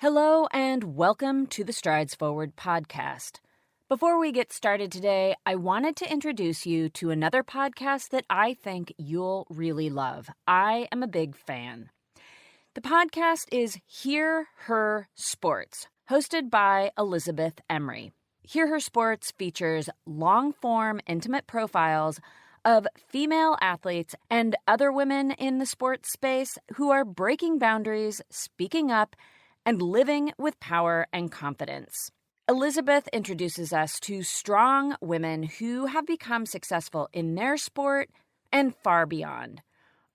Hello and welcome to the Strides Forward podcast. Before we get started today, I wanted to introduce you to another podcast that I think you'll really love. I am a big fan. The podcast is Hear Her Sports, hosted by Elizabeth Emery. Hear Her Sports features long-form, intimate profiles of female athletes and other women in the sports space who are breaking boundaries, speaking up, and living with power and confidence. Elizabeth introduces us to strong women who have become successful in their sport and far beyond.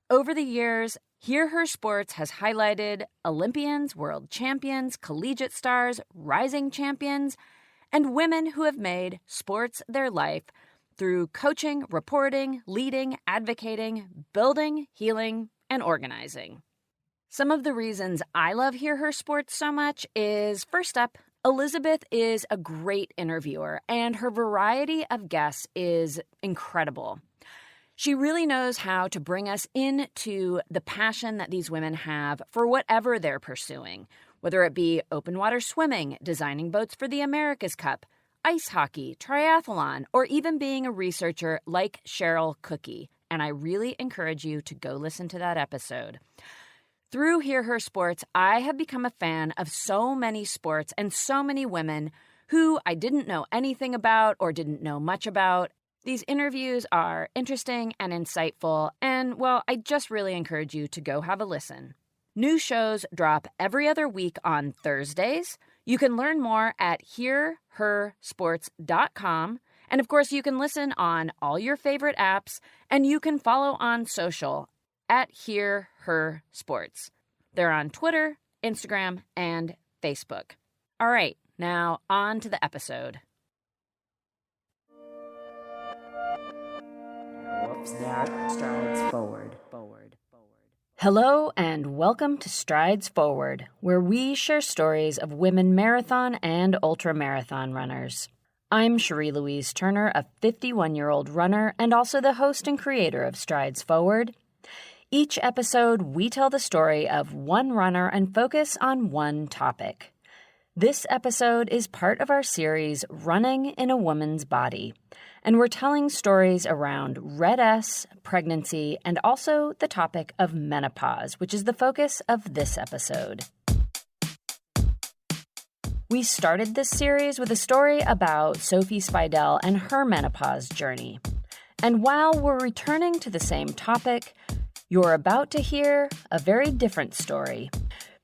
Over the years, Hear Her Sports has highlighted Olympians, world champions, collegiate stars, rising champions, and women who have made sports their life through coaching, reporting, leading, advocating, building, healing, and organizing. Some of the reasons I love Hear Her Sports so much is, first up, Elizabeth is a great interviewer, and her variety of guests is incredible. She really knows how to bring us into the passion that these women have for whatever they're pursuing, whether it be open water swimming, designing boats for the America's Cup, ice hockey, triathlon, or even being a researcher like Cheryl Cookie. And I really encourage you to go listen to that episode. Through Hear Her Sports, I have become a fan of so many sports and so many women who I didn't know anything about or didn't know much about. These interviews are interesting and insightful, and, well, I just really encourage you to go have a listen. New shows drop every other week on Thursdays. You can learn more at hearhersports.com. And, of course, you can listen on all your favorite apps, and you can follow on social at Hear Her Sports. They're on Twitter, Instagram, and Facebook. All right, now on to the episode. Strides Forward. Hello and welcome to Strides Forward, where we share stories of women marathon and ultramarathon runners. I'm Cherie Louise Turner, a 51-year-old runner and also the host and creator of Strides Forward. Each episode, we tell the story of one runner and focus on one topic. This episode is part of our series, Running in a Woman's Body, and we're telling stories around Red S, pregnancy, and also the topic of menopause, which is the focus of this episode. We started this series with a story about Sophie Spidel and her menopause journey. And while we're returning to the same topic, you're about to hear a very different story.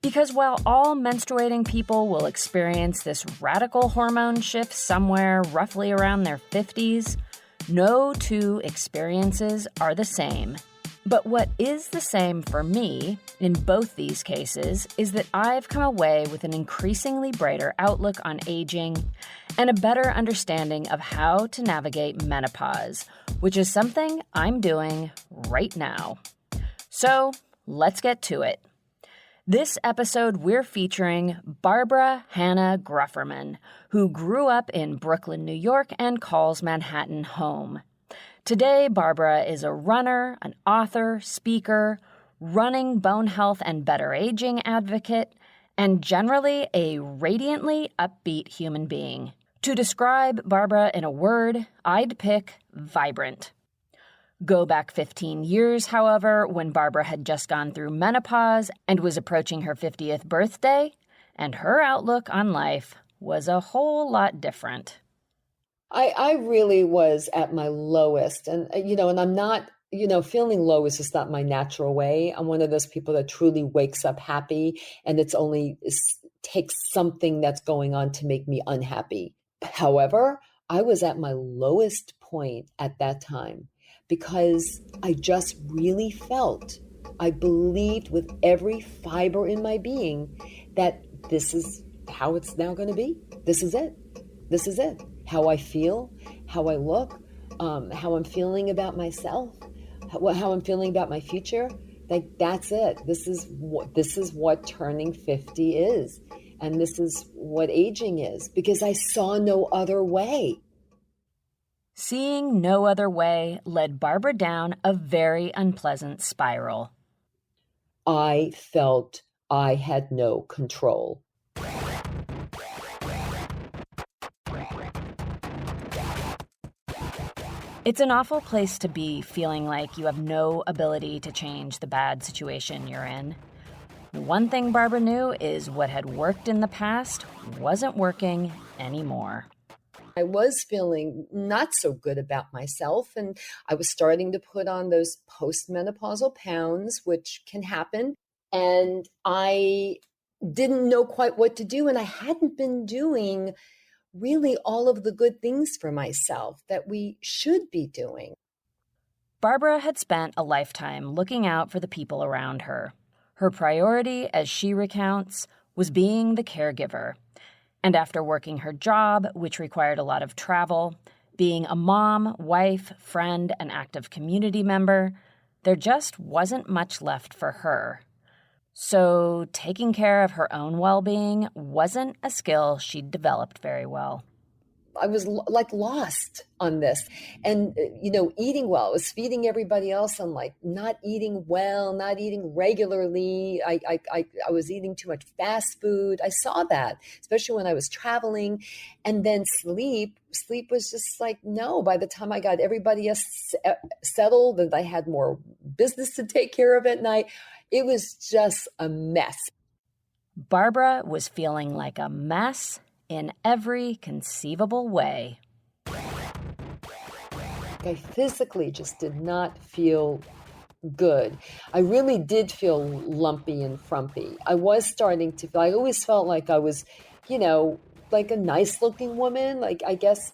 Because while all menstruating people will experience this radical hormone shift somewhere roughly around their 50s, no two experiences are the same. But what is the same for me in both these cases is that I've come away with an increasingly brighter outlook on aging and a better understanding of how to navigate menopause, which is something I'm doing right now. So, let's get to it. This episode, we're featuring Barbara Hannah Grufferman, who grew up in Brooklyn, New York, and calls Manhattan home. Today, Barbara is a runner, an author, speaker, running bone health and better aging advocate, and generally a radiantly upbeat human being. To describe Barbara in a word, I'd pick vibrant. Go back 15 years, however, when Barbara had just gone through menopause and was approaching her 50th birthday, and her outlook on life was a whole lot different. I really was at my lowest, and I'm not, feeling low is just not my natural way. I'm one of those people that truly wakes up happy, and it takes something that's going on to make me unhappy. However, I was at my lowest point at that time, because I just really I believed with every fiber in my being that this is how it's now going to be. This is it. How I feel, how I look, how I'm feeling about myself, how I'm feeling about my future. Like, that's it. This is what turning 50 is. And this is what aging is, because I saw no other way. Seeing no other way led Barbara down a very unpleasant spiral. I felt I had no control. It's an awful place to be, feeling like you have no ability to change the bad situation you're in. One thing Barbara knew is what had worked in the past wasn't working anymore. I was feeling not so good about myself, and I was starting to put on those postmenopausal pounds, which can happen. And I didn't know quite what to do, and I hadn't been doing really all of the good things for myself that we should be doing. Barbara had spent a lifetime looking out for the people around her. Her priority, as she recounts, was being the caregiver. And after working her job, which required a lot of travel, being a mom, wife, friend, and active community member, there just wasn't much left for her. So taking care of her own well-being wasn't a skill she'd developed very well. I was like lost on this. And, eating well, I was feeding everybody else. I'm like not eating well, not eating regularly. I was eating too much fast food. I saw that, especially when I was traveling. And then sleep was just like, no, by the time I got everybody else settled and I had more business to take care of at night, it was just a mess. Barbara was feeling like a mess in every conceivable way. I physically just did not feel good. I really did feel lumpy and frumpy. I was starting to feel, I always felt like I was, like a nice looking woman, like I guess,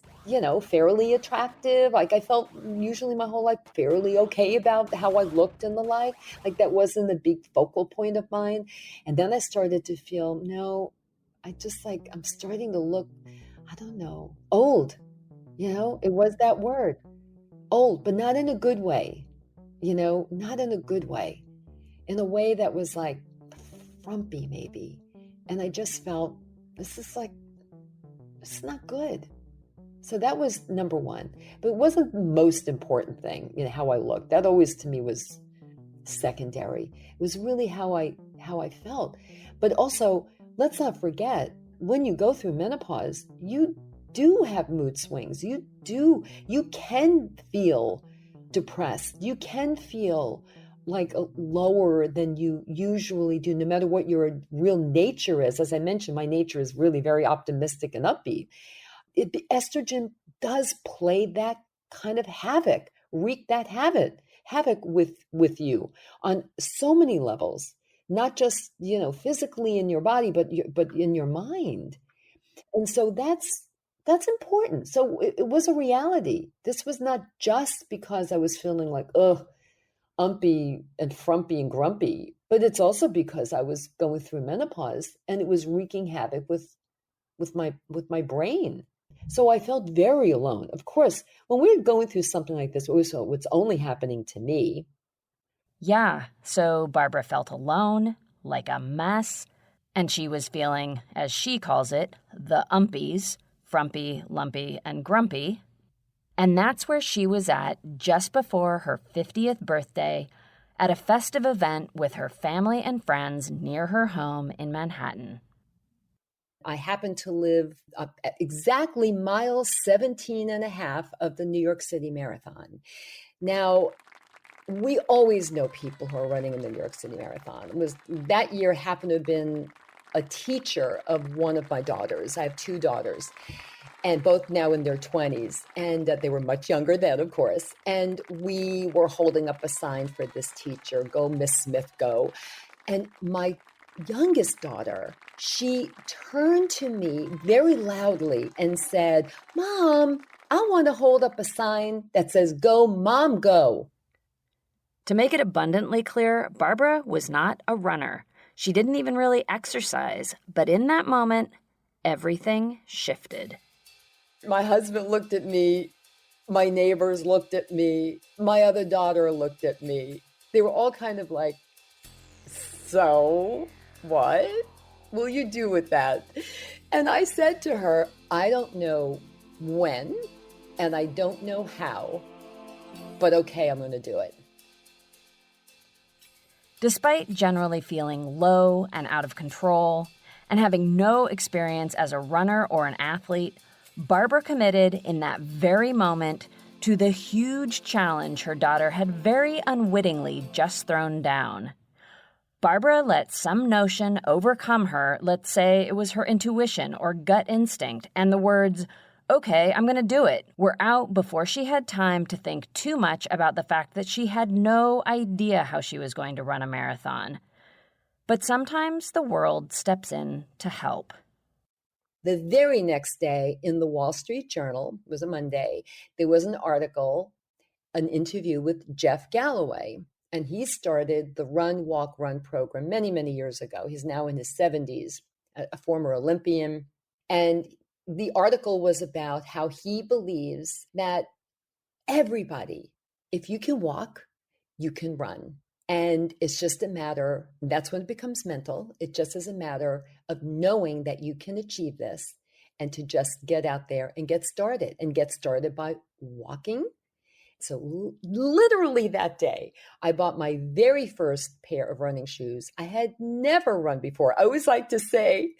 fairly attractive. Like I felt usually my whole life fairly okay about how I looked and the like that wasn't a big focal point of mine. And then I started to feel, no, I'm starting to look, I don't know, old. It was that word, old, but not in a good way, not in a good way, in a way that was like frumpy maybe. And I just felt, it's not good. So that was number one, but it wasn't the most important thing, how I looked. That always to me was secondary. It was really how I felt. But also, let's not forget, when you go through menopause, you do have mood swings. You can feel depressed. You can feel like lower than you usually do, no matter what your real nature is. As I mentioned, my nature is really very optimistic and upbeat. Estrogen does play that kind of havoc, wreak that havoc with you on so many levels, not just physically in your body, but in your mind. And so that's important. So it was a reality. This was not just because I was feeling like umpy and frumpy and grumpy, but it's also because I was going through menopause and it was wreaking havoc with my brain. So I felt very alone. Of course, when we're going through something like this, it's only happening to me. Yeah, so Barbara felt alone, like a mess, and she was feeling, as she calls it, the umpies, frumpy, lumpy, and grumpy. And that's where she was at just before her 50th birthday at a festive event with her family and friends near her home in Manhattan. I happen to live up at exactly mile 17 and a half of the New York City Marathon. Now, we always know people who are running in the New York City Marathon. That year happened to have been a teacher of one of my daughters. I have two daughters, and both now in their 20s. And they were much younger then, of course. And we were holding up a sign for this teacher, "Go, Miss Smith, go." And my youngest daughter, she turned to me very loudly and said, "Mom, I want to hold up a sign that says, 'Go, Mom, go.'" To make it abundantly clear, Barbara was not a runner. She didn't even really exercise. But in that moment, everything shifted. My husband looked at me. My neighbors looked at me. My other daughter looked at me. They were all kind of like, "So, what will you do with that?" And I said to her, "I don't know when, and I don't know how, but okay, I'm going to do it." Despite generally feeling low and out of control, and having no experience as a runner or an athlete, Barbara committed in that very moment to the huge challenge her daughter had very unwittingly just thrown down. Barbara let some notion overcome her, let's say it was her intuition or gut instinct, and the words, "Okay, I'm going to do it," were out before she had time to think too much about the fact that she had no idea how she was going to run a marathon. But sometimes the world steps in to help. The very next day in the Wall Street Journal, it was a Monday, there was an article, an interview with Jeff Galloway. And he started the Run, Walk, Run program many, many years ago. He's now in his 70s, a former Olympian. And the article was about how he believes that everybody, if you can walk, you can run. And it's just a matter, that's when it becomes mental. It just is a matter of knowing that you can achieve this and to just get out there and get started by walking. So literally that day, I bought my very first pair of running shoes. I had never run before. I always like to say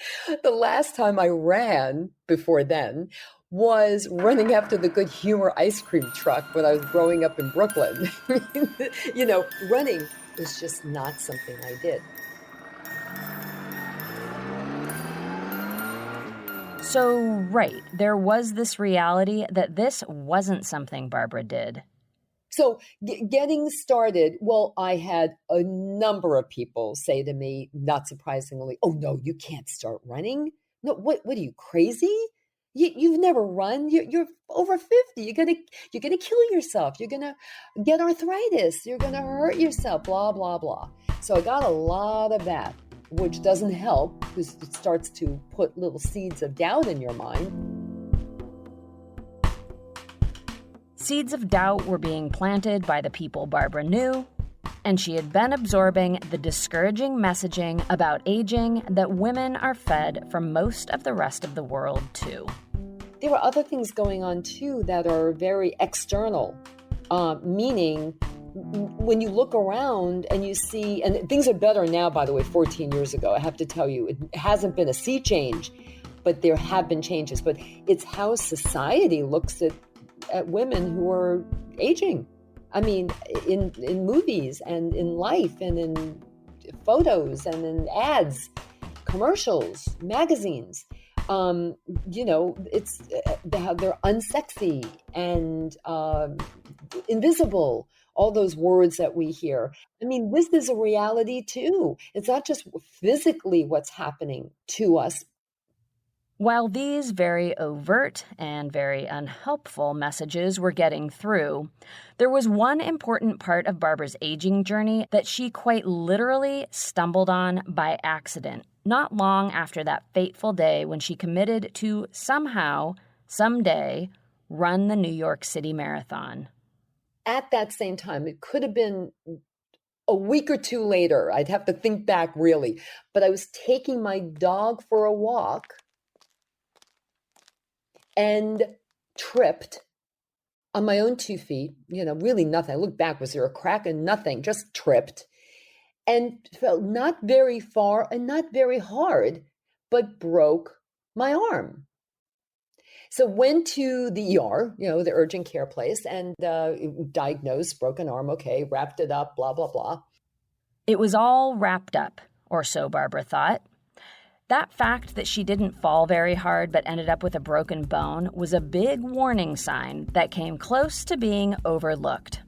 the last time I ran before then was running after the Good Humor ice cream truck when I was growing up in Brooklyn. Running was just not something I did. So, right, there was this reality that this wasn't something Barbara did. So getting started, well, I had a number of people say to me, not surprisingly, "Oh, no, you can't start running. No, what are you, crazy? You've never run. You're over 50. You're gonna kill yourself. You're gonna get arthritis. You're gonna hurt yourself, blah, blah, blah." So I got a lot of that, which doesn't help because it starts to put little seeds of doubt in your mind. Seeds of doubt were being planted by the people Barbara knew, and she had been absorbing the discouraging messaging about aging that women are fed from most of the rest of the world, too. There are other things going on, too, that are very external, meaning when you look around and you see, and things are better now, by the way, 14 years ago, I have to tell you, it hasn't been a sea change, but there have been changes. But it's how society looks at women who are aging. I mean, in movies and in life and in photos and in ads, commercials, magazines. It's how they're unsexy and invisible. All those words that we hear. I mean, this is a reality too. It's not just physically what's happening to us. While these very overt and very unhelpful messages were getting through, there was one important part of Barbara's aging journey that she quite literally stumbled on by accident, not long after that fateful day when she committed to somehow, someday, run the New York City Marathon. At that same time, it could have been a week or two later. I'd have to think back really. But I was taking my dog for a walk and tripped on my own 2 feet, really nothing. I looked back, was there a crack? And nothing, just tripped and felt not very far and not very hard, but broke my arm. So went to the ER, the urgent care place, and diagnosed broken arm, okay, wrapped it up, blah, blah, blah. It was all wrapped up, or so Barbara thought. That fact that she didn't fall very hard but ended up with a broken bone was a big warning sign that came close to being overlooked.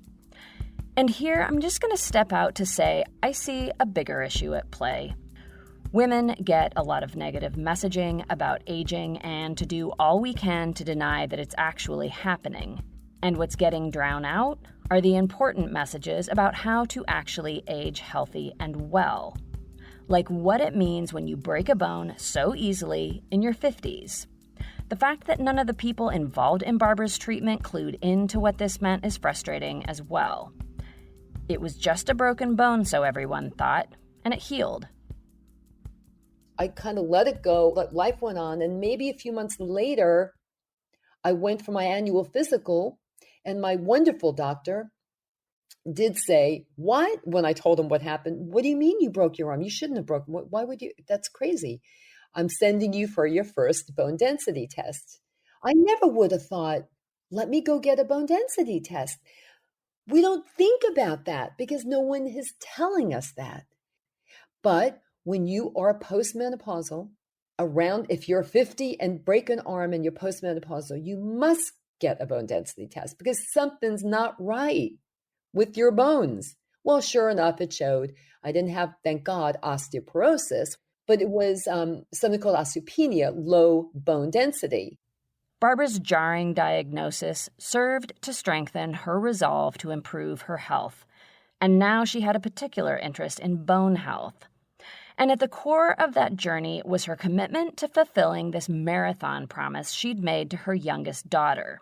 And here I'm just going to step out to say I see a bigger issue at play. Women get a lot of negative messaging about aging and to do all we can to deny that it's actually happening. And what's getting drowned out are the important messages about how to actually age healthy and well. Like what it means when you break a bone so easily in your 50s. The fact that none of the people involved in Barbara's treatment clued into what this meant is frustrating as well. It was just a broken bone, so everyone thought, and it healed. I kind of let it go, let life went on, and maybe a few months later, I went for my annual physical, and my wonderful doctor did say, "What?" When I told him what happened, "What do you mean you broke your arm? You shouldn't have broken. Why would you? That's crazy. I'm sending you for your first bone density test." I never would have thought let me go get a bone density test. We don't think about that because no one is telling us that. But when you are postmenopausal, if you're 50 and break an arm and you're postmenopausal, you must get a bone density test because something's not right with your bones. Well, sure enough, it showed. I didn't have, thank God, osteoporosis, but it was something called osteopenia, low bone density. Barbara's jarring diagnosis served to strengthen her resolve to improve her health, and now she had a particular interest in bone health. And at the core of that journey was her commitment to fulfilling this marathon promise she'd made to her youngest daughter.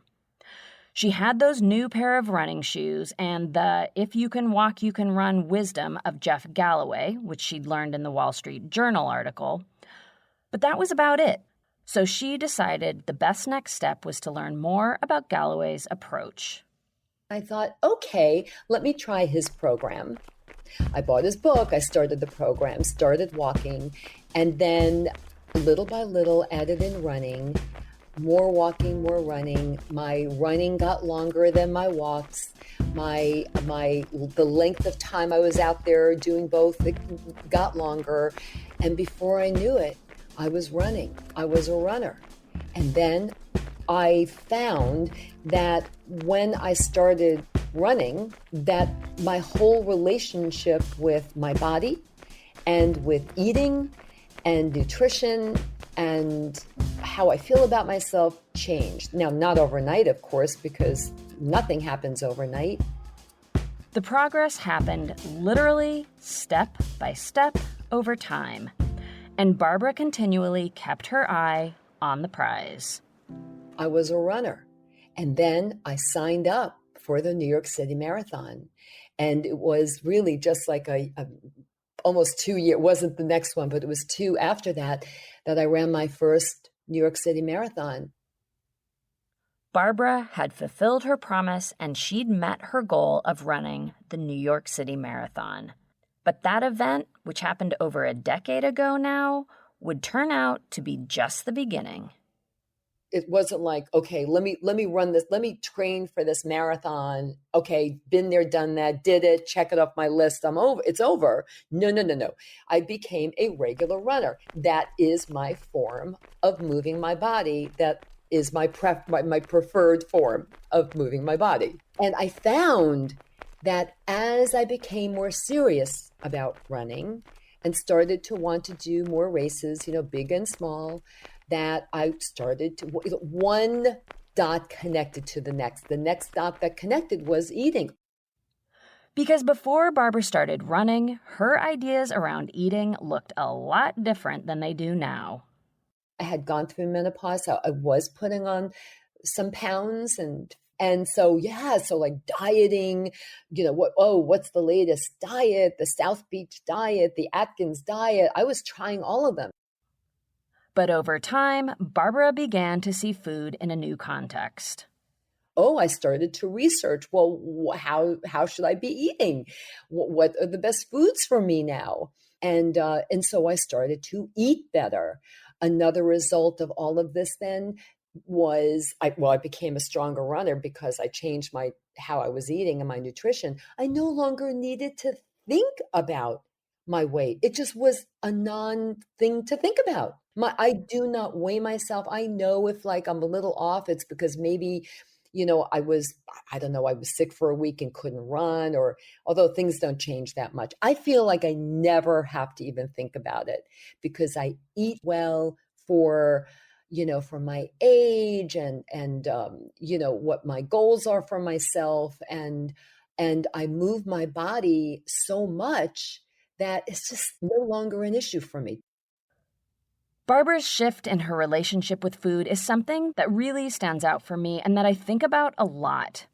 She had those new pair of running shoes and the "if you can walk, you can run" wisdom of Jeff Galloway, which she'd learned in the Wall Street Journal article. But that was about it. So she decided the best next step was to learn more about Galloway's approach. I thought, okay, let me try his program. I bought his book, I started the program, started walking, and then little by little added in running, more walking, more running. My running got longer than my walks. The length of time I was out there doing both, it got longer. And before I knew it, I was running. I was a runner. And then I found that when I started running, that my whole relationship with my body and with eating and nutrition and how I feel about myself changed. Now, not overnight, of course, because nothing happens overnight. The progress happened literally step by step over time, and Barbara continually kept her eye on the prize. I was a runner, and then I signed up for the New York City Marathon, and it was really just like almost 2 years. It wasn't the next one, but it was 2 after that I ran my first New York City Marathon. Barbara had fulfilled her promise and she'd met her goal of running the New York City Marathon. But that event, which happened over a decade ago now, would turn out to be just the beginning. It wasn't like, okay, let me run this, let me train for this marathon. Okay, been there, done that, did it, check it off my list, I'm over, it's over. No. I became a regular runner. That is my form of moving my body. That is my preferred form of moving my body. And I found that as I became more serious about running and started to want to do more races, big and small, that I started to, one dot connected to the next. The next dot that connected was eating. Because before Barbara started running, her ideas around eating looked a lot different than they do now. I had gone through menopause, so I was putting on some pounds and so like dieting, what's the latest diet, the South Beach diet, the Atkins diet. I was trying all of them. But over time, Barbara began to see food in a new context. I started to research, well, how should I be eating? What are the best foods for me now? And so I started to eat better. Another result of all of this then was, I became a stronger runner because I changed how I was eating and my nutrition. I no longer needed to think about my weight. It just was a non-thing to think about. I do not weigh myself. I know if I'm a little off, it's because maybe, I was sick for a week and couldn't run, or although things don't change that much. I feel like I never have to even think about it because I eat well for my age and what my goals are for myself. And I move my body so much that it's just no longer an issue for me. Barbara's shift in her relationship with food is something that really stands out for me and that I think about a lot.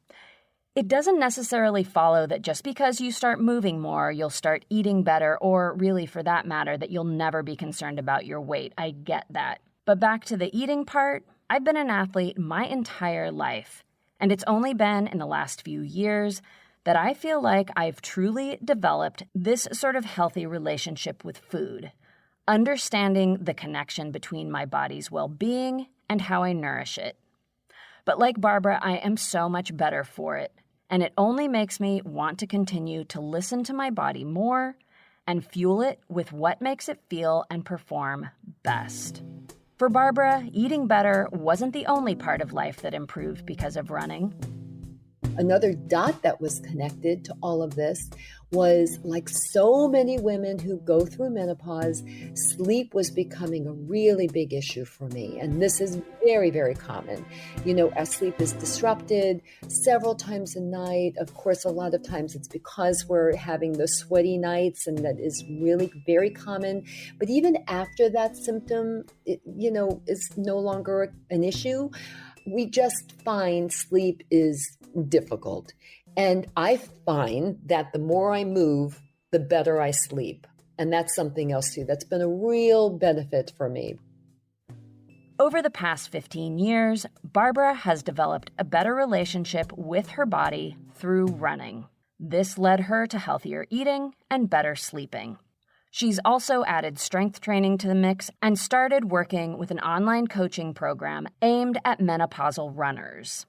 It doesn't necessarily follow that just because you start moving more, you'll start eating better, or really, for that matter, that you'll never be concerned about your weight. I get that. But back to the eating part, I've been an athlete my entire life, and it's only been in the last few years that I feel like I've truly developed this sort of healthy relationship with food, understanding the connection between my body's well-being and how I nourish it. But like Barbara, I am so much better for it. And it only makes me want to continue to listen to my body more and fuel it with what makes it feel and perform best. For Barbara, eating better wasn't the only part of life that improved because of running. Another dot that was connected to all of this was, like so many women who go through menopause, sleep was becoming a really big issue for me. And this is very, very common. Our sleep is disrupted several times a night. Of course, a lot of times it's because we're having those sweaty nights, and that is really very common. But even after that symptom, is no longer an issue. We just find sleep is difficult. And I find that the more I move, the better I sleep. And that's something else too. That's been a real benefit for me. Over the past 15 years, Barbara has developed a better relationship with her body through running. This led her to healthier eating and better sleeping. She's also added strength training to the mix and started working with an online coaching program aimed at menopausal runners.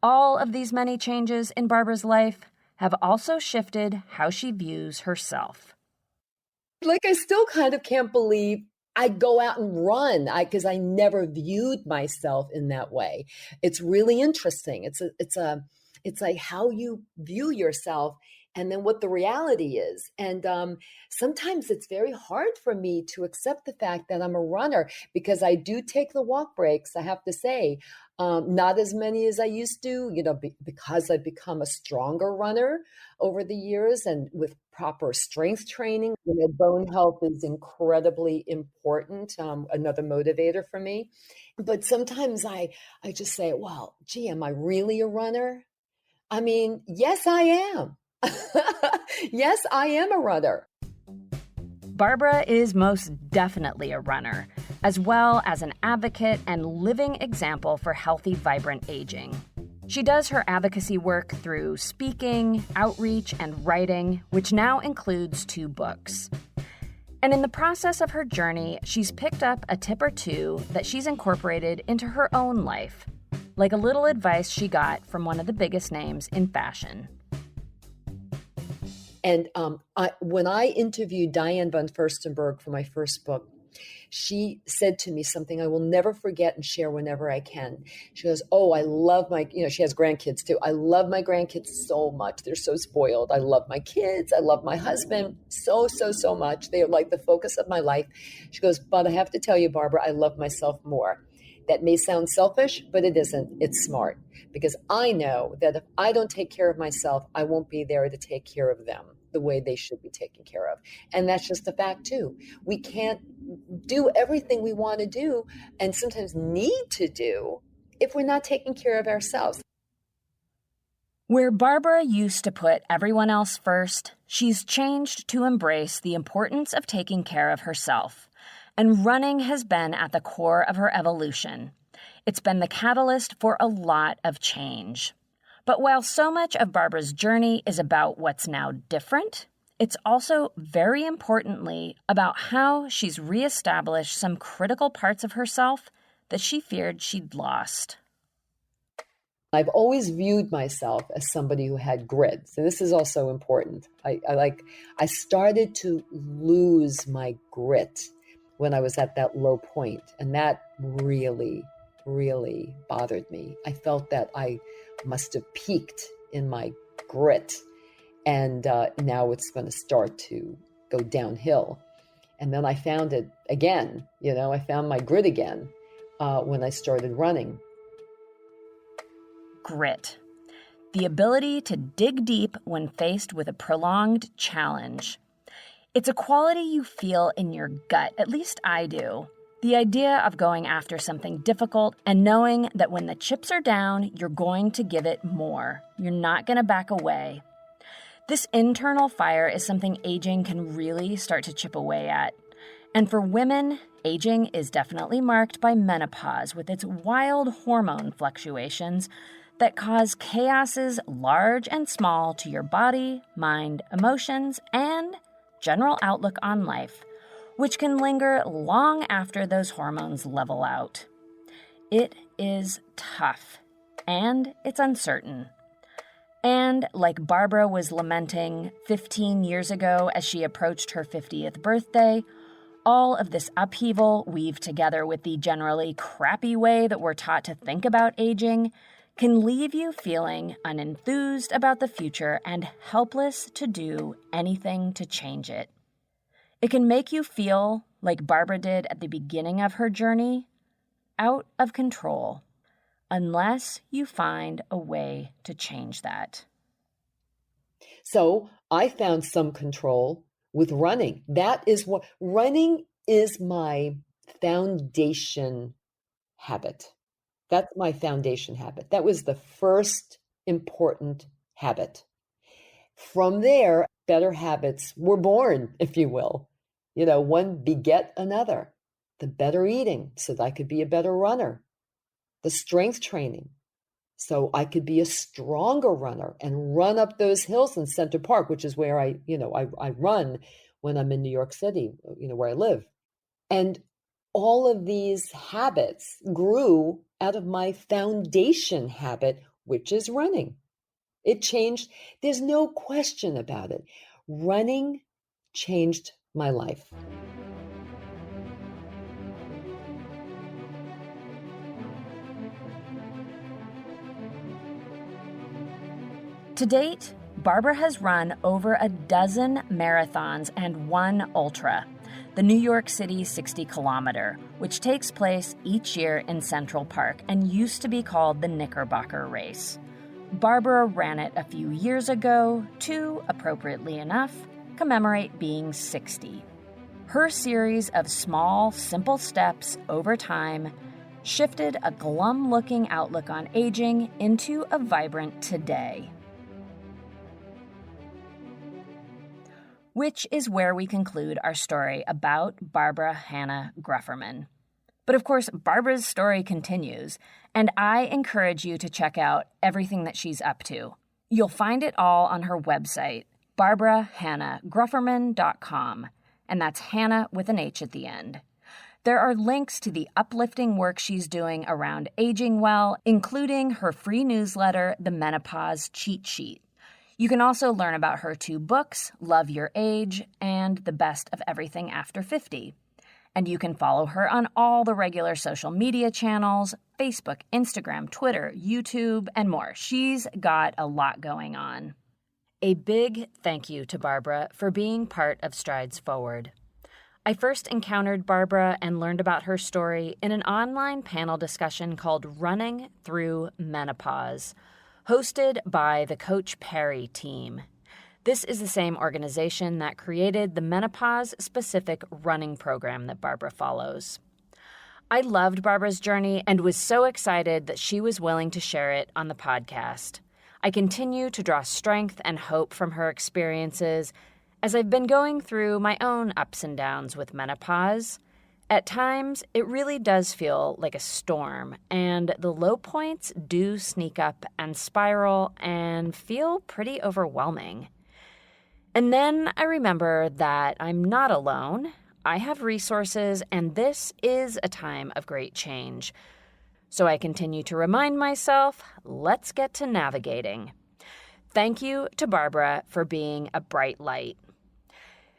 All of these many changes in Barbara's life have also shifted how she views herself. I still kind of can't believe I go out and run because I never viewed myself in that way. It's really interesting. It's like how you view yourself and then what the reality is. And sometimes it's very hard for me to accept the fact that I'm a runner, because I do take the walk breaks, I have to say. Not as many as I used to, because I've become a stronger runner over the years, and with proper strength training. Bone health is incredibly important, another motivator for me. But sometimes I just say, well, gee, am I really a runner? I mean, yes, I am. Yes, I am a runner. Barbara is most definitely a runner, as well as an advocate and living example for healthy, vibrant aging. She does her advocacy work through speaking, outreach, and writing, which now includes 2 books. And in the process of her journey, she's picked up a tip or two that she's incorporated into her own life, like a little advice she got from one of the biggest names in fashion. And when I interviewed Diane von Furstenberg for my first book, she said to me something I will never forget and share whenever I can. She goes, oh, I love she has grandkids too. I love my grandkids so much. They're so spoiled. I love my kids. I love my husband so, so, so much. They are like the focus of my life. She goes, but I have to tell you, Barbara, I love myself more. That may sound selfish, but it isn't. It's smart, because I know that if I don't take care of myself, I won't be there to take care of them the way they should be taken care of. And that's just a fact too. We can't do everything we want to do and sometimes need to do if we're not taking care of ourselves. Where Barbara used to put everyone else first, she's changed to embrace the importance of taking care of herself. And running has been at the core of her evolution. It's been the catalyst for a lot of change. But while so much of Barbara's journey is about what's now different, it's also very importantly about how she's reestablished some critical parts of herself that she feared she'd lost. I've always viewed myself as somebody who had grit. So this is also important. I started to lose my grit when I was at that low point. And that really, really bothered me. I felt that I must have peaked in my grit. And now it's going to start to go downhill. And then I found it again. I found my grit again when I started running. Grit. The ability to dig deep when faced with a prolonged challenge. It's a quality you feel in your gut, at least I do. The idea of going after something difficult and knowing that when the chips are down, you're going to give it more. You're not going to back away. This internal fire is something aging can really start to chip away at. And for women, aging is definitely marked by menopause with its wild hormone fluctuations that cause chaoses large and small to your body, mind, emotions, and general outlook on life, which can linger long after those hormones level out. It is tough, and it's uncertain. And like Barbara was lamenting 15 years ago as she approached her 50th birthday, all of this upheaval, weaved together with the generally crappy way that we're taught to think about aging, can leave you feeling unenthused about the future and helpless to do anything to change it. It can make you feel, like Barbara did at the beginning of her journey, out of control, unless you find a way to change that. So I found some control with running. Running is my foundation habit. That's my foundation habit. That was the first important habit. From there, better habits were born, if you will. One beget another. The better eating, so that I could be a better runner. The strength training, so I could be a stronger runner and run up those hills in Center Park, which is where I run when I'm in New York City, where I live. And all of these habits grew out of my foundation habit, which is running. It changed. There's no question about it. Running changed my life. To date, Barbara has run over a dozen marathons and one ultra, the New York City 60-kilometer, which takes place each year in Central Park and used to be called the Knickerbocker Race. Barbara ran it a few years ago to, appropriately enough, commemorate being 60. Her series of small, simple steps over time shifted a glum-looking outlook on aging into a vibrant today. Which is where we conclude our story about Barbara Hannah Grufferman. But of course, Barbara's story continues, and I encourage you to check out everything that she's up to. You'll find it all on her website, barbarahannahgrufferman.com, and that's Hannah with an H at the end. There are links to the uplifting work she's doing around aging well, including her free newsletter, The Menopause Cheat Sheet. You can also learn about her 2 books, Love Your Age and The Best of Everything After 50. And you can follow her on all the regular social media channels, Facebook, Instagram, Twitter, YouTube, and more. She's got a lot going on. A big thank you to Barbara for being part of Strides Forward. I first encountered Barbara and learned about her story in an online panel discussion called Running Through Menopause, hosted by the Coach Perry team. This is the same organization that created the menopause-specific running program that Barbara follows. I loved Barbara's journey and was so excited that she was willing to share it on the podcast. I continue to draw strength and hope from her experiences as I've been going through my own ups and downs with menopause. At times, it really does feel like a storm, and the low points do sneak up and spiral and feel pretty overwhelming. And then I remember that I'm not alone. I have resources, and this is a time of great change. So I continue to remind myself, let's get to navigating. Thank you to Barbara for being a bright light.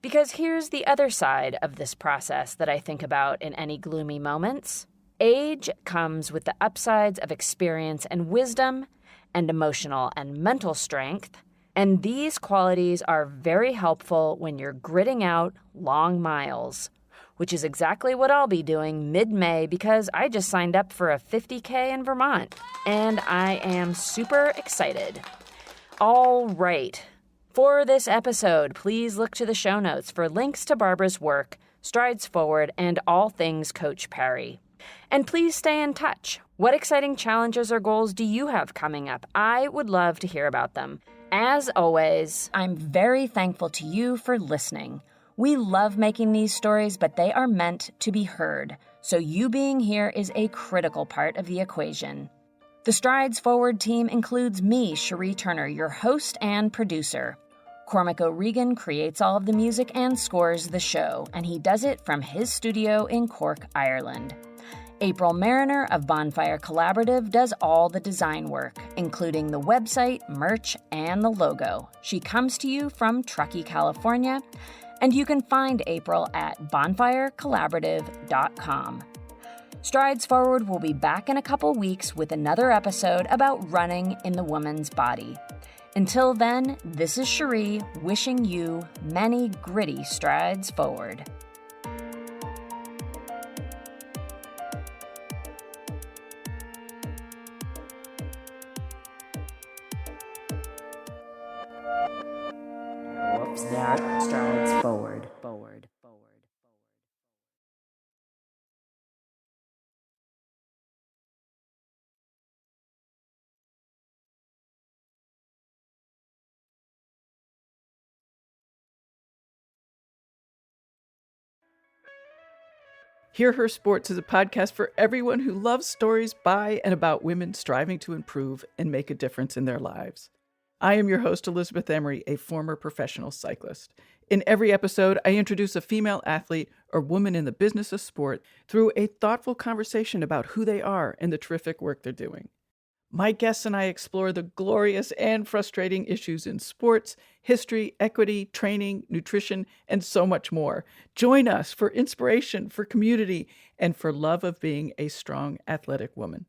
Because here's the other side of this process that I think about in any gloomy moments. Age comes with the upsides of experience and wisdom, and emotional and mental strength, and these qualities are very helpful when you're gritting out long miles, which is exactly what I'll be doing mid-May because I just signed up for a 50K in Vermont, and I am super excited. All right. For this episode, please look to the show notes for links to Barbara's work, Strides Forward, and all things Coach Perry. And please stay in touch. What exciting challenges or goals do you have coming up? I would love to hear about them. As always, I'm very thankful to you for listening. We love making these stories, but they are meant to be heard. So you being here is a critical part of the equation. The Strides Forward team includes me, Cherie Turner, your host and producer. Cormac O'Regan creates all of the music and scores the show, and he does it from his studio in Cork, Ireland. April Mariner of Bonfire Collaborative does all the design work, including the website, merch, and the logo. She comes to you from Truckee, California, and you can find April at bonfirecollaborative.com. Strides Forward will be back in a couple weeks with another episode about running in the woman's body. Until then, this is Cherie wishing you many gritty strides forward. Whoops, that strides forward. Hear Her Sports is a podcast for everyone who loves stories by and about women striving to improve and make a difference in their lives. I am your host, Elizabeth Emery, a former professional cyclist. In every episode, I introduce a female athlete or woman in the business of sport through a thoughtful conversation about who they are and the terrific work they're doing. My guests and I explore the glorious and frustrating issues in sports, history, equity, training, nutrition, and so much more. Join us for inspiration, for community, and for love of being a strong, athletic woman.